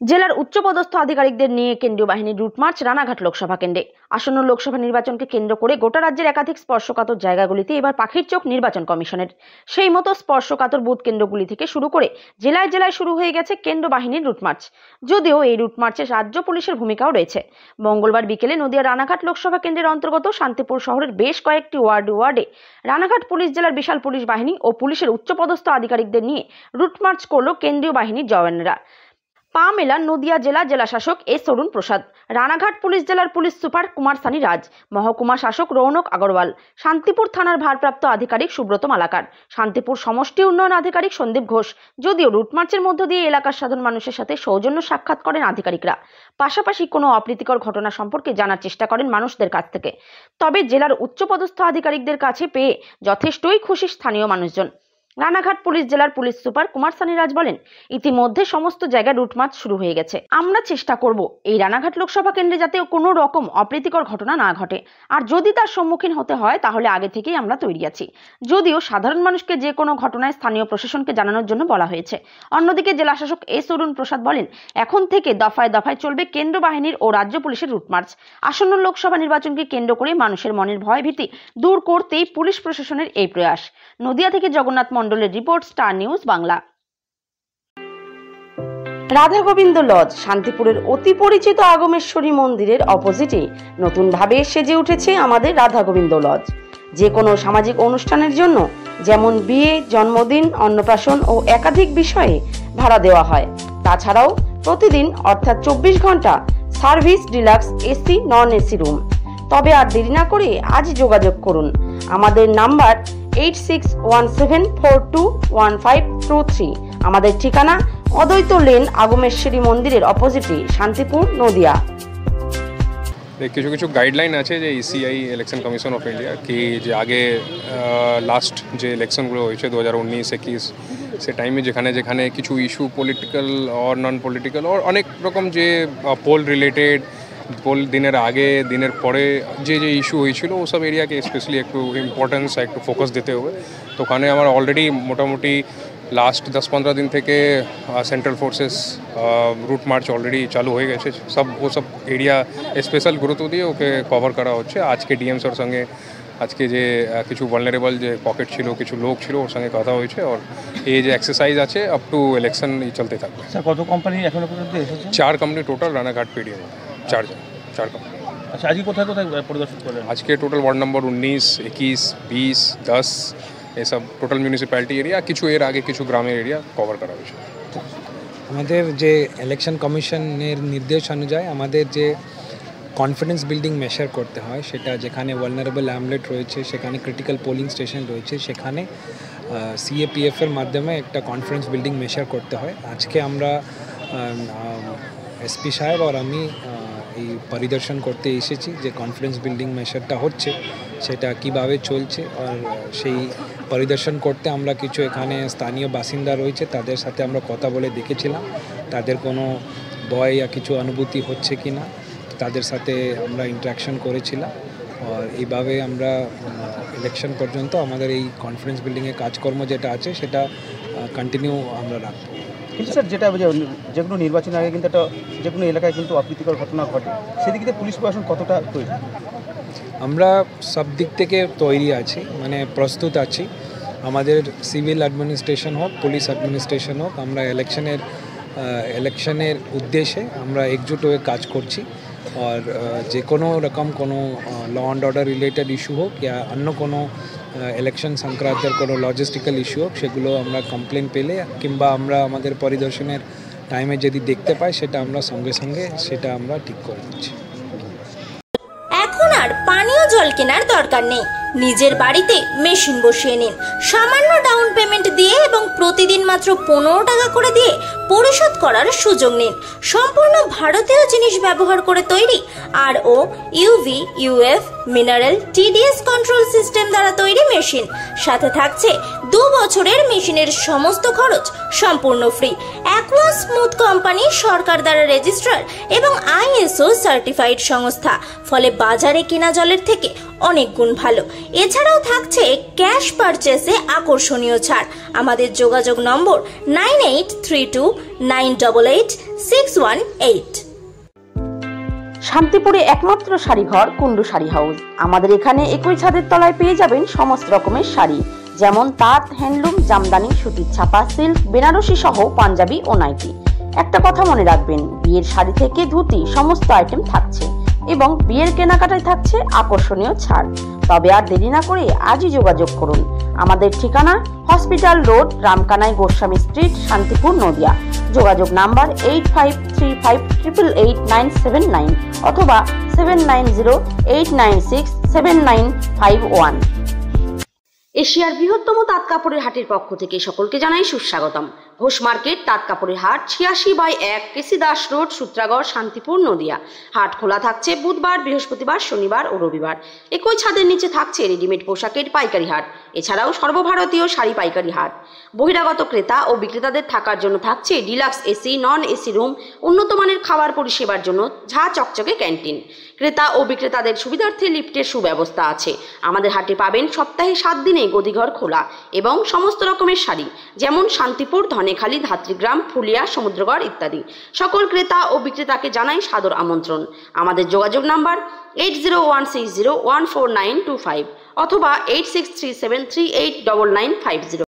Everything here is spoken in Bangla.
জেলার উচ্চপদস্থ আধিকারিকদের নিয়ে কেন্দ্রীয় বাহিনীর রুটমার্চ রানাঘাট লোকসভা কেন্দ্রে। আসন্ন লোকসভা নির্বাচনকে কেন্দ্র করে গোটা রাজ্যের একাধিক স্পর্শকাতর জায়গাগুলিতে এবার পাখির চোখ নির্বাচন কমিশনের। সেই মতো স্পর্শকাতর বুথ কেন্দ্রগুলি থেকে শুরু করে জেলায় জেলায় শুরু হয়ে গেছে কেন্দ্র বাহিনীর রুটমার্চ। যদিও এই রুটমার্চে রাজ্য পুলিশের ভূমিকাও রয়েছে। মঙ্গলবার বিকেলে নদিয়া রানাঘাট লোকসভা কেন্দ্রের অন্তর্গত শান্তিপুর শহরের বেশ কয়েকটি ওয়ার্ডে রানাঘাট পুলিশ জেলার বিশাল পুলিশ বাহিনী ও পুলিশের উচ্চপদস্থ আধিকারিকদের নিয়ে রুটমার্চ করল কেন্দ্রীয় বাহিনীর জওয়ানরা। পা মেলান নদিয়া জেলা শাসক এস অরুণ প্রসাদ, রানাঘাট পুলিশ জেলার পুলিশ সুপার কুমার সানি রাজ, মহকুমা শাসক রৌনক আগরওয়াল, শান্তিপুর থানার ভারপ্রাপ্ত আধিকারিক সুব্রত মালাকার, শান্তিপুর সমষ্টি উন্নয়ন আধিকারিক সন্দীপ ঘোষ। যদিও রুটমার্চের মধ্য দিয়ে এলাকার সাধারণ মানুষের সাথে সৌজন্য সাক্ষাৎ করেন আধিকারিকরা, পাশাপাশি কোনো অপ্রীতিকর ঘটনা সম্পর্কে জানার চেষ্টা করেন মানুষদের কাছ থেকে। তবে জেলার উচ্চপদস্থ আধিকারিকদের কাছে পেয়ে যথেষ্টই খুশি স্থানীয় মানুষজন। রানাঘাট পুলিশ জেলার পুলিশ সুপার কুমার সানি রাজ বলেন, ইতিমধ্যে সমস্ত জায়গায় রুটমার্চ শুরু হয়ে গেছে। আমরা চেষ্টা করব এই রানাঘাট লোকসভা কেন্দ্রে যাতে কোনো রকম অপ্রীতিকর ঘটনা না ঘটে, আর যদি তার সম্মুখীন হতে হয় তাহলে আগে থেকেই আমরা তৈরি আছি। যদিও সাধারণ মানুষকে যে কোনো ঘটনায় স্থানীয় প্রশাসনকে জানানোর জন্য বলা হয়েছে। অন্যদিকে জেলা শাসক এস অরুণ প্রসাদ বলেন, এখন থেকে দফায় দফায় চলবে কেন্দ্র বাহিনীর ও রাজ্য পুলিশের রুটমার্চ। আসন্ন লোকসভা নির্বাচনকে কেন্দ্র করে মানুষের মনের ভয় ভীতি দূর করতেই পুলিশ প্রশাসনের এই প্রয়াস। নদিয়া থেকে জগন্নাথ মন্ডলের report, Star News Bangla. Radha Gobinda lodge শান্তিপুরের অতি পরিচিত আগমেশ্বরী মন্দিরের অপোজিটে নতুনভাবে সেজে উঠেছে আমাদের রাধা গোবিন্দ লজ। যে কোনো সামাজিক অনুষ্ঠানের জন্য, যেমন বিয়ে, জন্মদিন, অন্নপ্রাশন ও একাধিক বিষয়ে ভাড়া দেওয়া হয়। তাছাড়াও প্রতিদিন অর্থাৎ 24 ঘন্টা service, deluxe, AC, non AC room. তবে আর দেরি না করে আজই যোগাযোগ করুন। আমাদের নাম্বার 8617421523। আমাদের ঠিকানা অদ্বৈত লেন, আগমেশ্বরী মন্দিরের অপোজিটে, শান্তিপুর, নদিয়া। কিছু কিছু গাইডলাইন আছে যে ECI election commission of India কি যে আগে লাস্ট যে ইলেকশনগুলো হয়েছে 2019-21 সে টাইমে যেখানে যেখানে কিছু issue political or non political or অনেক রকম যে পোল রিলেটেড, পোল দিনের আগে দিনের পরে যে যে ইস্যু হয়েছিল ওসব এরিয়াকে স্পেশালি একটু ইম্পর্টেন্স একটু ফোকাস দিতে হবে। তো ওখানে আমার অলরেডি মোটামুটি লাস্ট 10-15 দিন থেকে central forces route march already চালু হয়ে গেছে। সব এরিয়া স্পেশাল গুরুত্ব দিয়ে ওকে কভার করা হচ্ছে। আজকে ডিএম স্যার সঙ্গে আজকে যে কিছু ভালনারেবল যে পকেট ছিল, কিছু লোক ছিল, ওর সঙ্গে কথা হয়েছে। আর এই যে এক্সারসাইজ আছে আপ টু ইলেকশন চলতে থাকবে। স্যার কত কোম্পানি এখনো পর্যন্ত এসেছে? 4 company total Ranaghat PDM, 4 company. আচ্ছা, আজকে কোথায় কোথায় পরিদর্শন করলেন? আজকে টোটাল ওয়ার্ড নম্বর 19, 21, 20, 10 এসব টোটাল মিউনিসিপ্যালিটি এরিয়া, কিছু এর আগে কিছু গ্রামের এরিয়া কভার করা হয়েছে। আমাদের যে ইলেকশন কমিশনের নির্দেশ অনুযায়ী আমাদের যে কনফিডেন্স বিল্ডিং মেশার করতে হয়, সেটা যেখানে ভালনারেবল হ্যামলেট রয়েছে, সেখানে ক্রিটিক্যাল পোলিং স্টেশন রয়েছে, সেখানে সিএপিএফের মাধ্যমে একটা কনফিডেন্স বিল্ডিং মেশার করতে হয়। আজকে আমরা এসপি সাহেব আর আমি এই পরিদর্শন করতে এসেছি যে কনফিডেন্স বিল্ডিং মেশারটা হচ্ছে সেটা কিভাবে চলছে। আর সেই পরিদর্শন করতে আমরা কিছু এখানে স্থানীয় বাসিন্দা রয়েছে, তাদের সাথে আমরা কথা বলে দেখেছিলাম তাদের কোনো ভয় বা কিছু অনুভূতি হচ্ছে কি না, তাদের সাথে আমরা ইন্টারাকশন করেছিলাম। আর এইভাবে আমরা ইলেকশন পর্যন্ত আমাদের এই কনফিডেন্স বিল্ডিংয়ের কাজকর্ম যেটা আছে সেটা কন্টিনিউ আমরা রাখবো। কিন্তু স্যার যেটা যে কোনো নির্বাচনের আগে কিন্তু একটা যে কোনো এলাকায় কিন্তু অপ্রীতিকর ঘটনা ঘটে, সেদিকে পুলিশ প্রশাসন কতটা তৈরি? আমরা সব দিক থেকে তৈরি আছি, মানে প্রস্তুত আছি। আমাদের সিভিল অ্যাডমিনিস্ট্রেশন হোক, পুলিশ অ্যাডমিনিস্ট্রেশন হোক, আমরা ইলেকশনের উদ্দেশ্যে আমরা একজুট হয়ে কাজ করছি। আর যে কোনো রকম কোনো law and order related issue হোক या অন্য কোনো ইলেকশন সংক্রান্তের কোনো লজিস্টিক্যাল ইস্যু হোক, সেগুলো আমরা কমপ্লেন পেলে কিংবা আমরা আমাদের পরিদর্শনের টাইমে যদি দেখতে পাই সেটা আমরা সঙ্গে সঙ্গে সেটা আমরা ঠিক করে দিচ্ছি। এখন আর পানীয় জল কেনার দরকার নেই, নিজের বাড়িতে মেশিন বসিয়ে নিন। সামান্য ডাউন পেমেন্ট দিয়ে এবং প্রতিদিন মাত্র 15 টাকা করে দিয়ে পরিশোধ করার সুযোগ নিন। সম্পূর্ণ ভারতীয় জিনিস ব্যবহার করে তৈরি RO, UV, UF, mineral, TDS control system দ্বারা তৈরি মেশিন। সাথে থাকছে 2 বছরের মেশিনের সমস্ত খরচ সম্পূর্ণ ফ্রি। অ্যাকোয়া স্মুথ কোম্পানি সরকার দ্বারা রেজিস্ট্রার এবং ISO সার্টিফাইড সংস্থা, ফলে বাজারে কেনা জলের থেকে অনেক গুণ ভালো। এছাড়াও থাকছে ক্যাশ পারচেসে আকর্ষণীয় ছাড়। আমাদের যোগাযোগ নম্বর 9832988618। শান্তিপুরে একমাত্র শাড়িঘর কুন্ডু শাড়ি হাউস। আমাদের এখানে একই ছাদের তলায় পেয়ে যাবেন সমস্ত রকমের শাড়ি, যেমন তাঁত, হ্যান্ডলুম, জামদানি, সুতির ছাপা, সিল্ক, বেনারসি সহ পাঞ্জাবি ও নাইটি। একটা কথা মনে রাখবেন, বিয়ের শাড়ি থেকে ধুতি সমস্ত আইটেম থাকছে এবং বিয়ের কেনাকাটায় থাকছে আকর্ষণীয় ছাড়। তবে আর দেরি না করে আজই যোগাযোগ করুন। আমাদের ঠিকানা hospital road, Ramkanai Goswami street, Shantipur, Nadia. যোগাযোগ নাম্বার 8535888979 অথবা 7908967951। এশিয়ার বৃহত্তম তাঁত কাপড়ের হাটের পক্ষ থেকে সকলকে জানাই সুস্বাগতম। ঘোষ মার্কেট তাঁত কাপড়ের হাট 86/1 কেসি দাস রোড, সূত্রাগড়, শান্তিপুর, নদিয়া। হাট খোলা থাকছে বুধবার, বৃহস্পতিবার, শনিবার ও রবিবার। একই ছাদের নিচে থাকছে রেডিমেড পোশাকের পাইকারি হাট, এছাড়াও সর্বভারতীয় শাড়ি পাইকারি হাট। বহিরাগত ক্রেতা ও বিক্রেতাদের থাকার জন্য থাকছে deluxe AC, non AC room, উন্নত মানের খাবার পরিষেবার জন্য ঝা চকচকে ক্যান্টিন। ক্রেতা ও বিক্রেতাদের সুবিধার্থে লিফটের সুব্যবস্থা আছে। আমাদের হাটে পাবেন সপ্তাহে 7 দিনে গদিঘর খোলা এবং সমস্ত রকমের শাড়ি, যেমন শান্তিপুর, ধনেখালি, ধাত্রীগ্রাম, ফুলিয়া, সমুদ্রগড় ইত্যাদি। সকল ক্রেতা ও বিক্রেতাকে জানাই সাদর আমন্ত্রণ। আমাদের যোগাযোগ নাম্বার 8016014925 অথবা 8637389950।